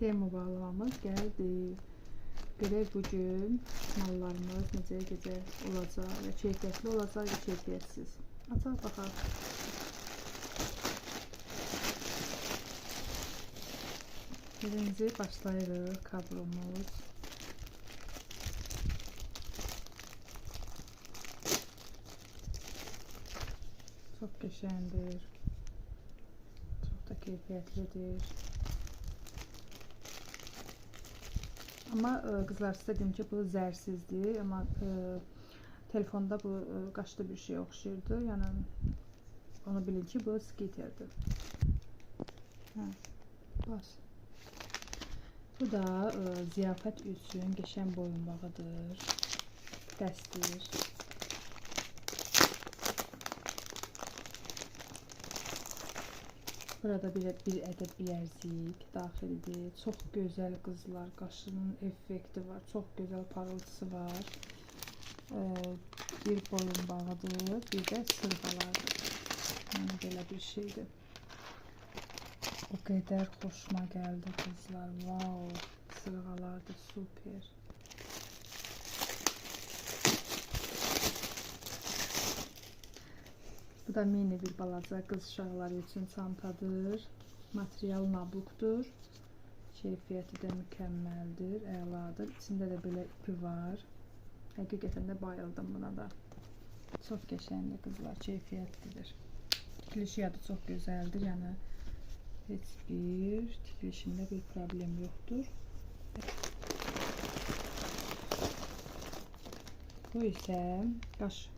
Termo bağlamamız gəldi. Görək bugün mallarımız necə olacaq və keyfiyyətli olacaq və keyfiyyətsiz. Açaq baxaq. Birinci başlayırıq kablomuz. Çox qəşəngdir. Çox da keyfiyyətlidir. Amma qızlar sizə deyim ki, bu zərsizdir. Amma telefonda bu qaşlı bir şey oxşayırdı. Yəni onu bilin ki, bu skiterdir. Bas. Bu da ziyafət üçün qəşəng boyunbağıdır. Dəstir. Burada bir ədəd bilərzik daxildir. Çox gözəl qızlar, qaşının effekti var. Çox gözəl parıltısı var. Bir boyunbağıdır, bir də sırğalardır. Yəni belə bir şeydir. O qədər xoşuma gəldi qızlar. Wow, sırğalardır, super. Bu da mini bir balaca qız uşaqları üçün çantadır. Material nabukdur. Keyfiyyəti də mükəmməldir, əladır. İçində də belə ipi var. Həqiqətən də bayıldım buna da. Çox qəşəngdir qızlar, keyfiyyətlidir. Tikilişi da çox gözəldir. Yəni heç bir tikilişində bir problem yoxdur. Bu isə qaş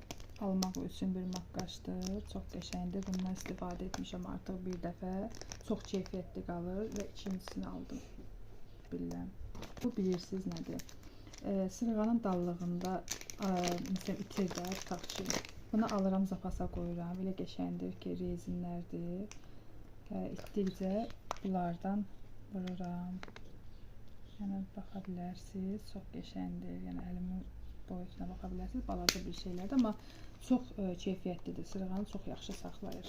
almaq üçün bir maqqaşdır. Çox qəşəngdir. Bundan istifadə etmişəm artıq bir dəfə. Çox keyfiyyətli qalır və ikincisini aldım. Bilirəm. Bu bilirsiniz nədir? Sırğanın dallığında məsələn itir də tutaq ki. Bunu alıram, zapasa qoyuram. Belə qəşəngdir ki, rezinlərdir. İtdikcə bunlardan vururam. Yəni baxa bilərsiniz. Çox qəşəngdir. Yəni əlimin boyutuna baxa bilərsiniz. Balaca bir şeylərdir, amma çox keyfiyyətlidir. Sırğanı çox yaxşı saxlayır.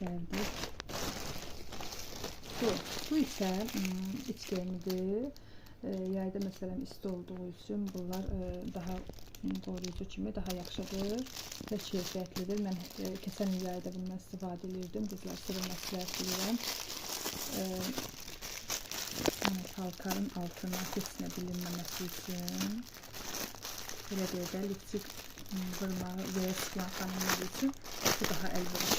Gəldik. Bu isə iç geyimidir. Yayda məsələn isti olduğu üçün bunlar daha qoruyucu kimi daha yaxşıdır və keyfiyyətlidir. Mən keçən il yayda bundan istifadə edirdim. Qızlar sıra məsləhət bilirəm. Paltarın altına keçinə bilinməməsi üçün, belə deyək də, lipstik vurmağı və sıxılan xanımlar üçün bu daha əlverişlidir.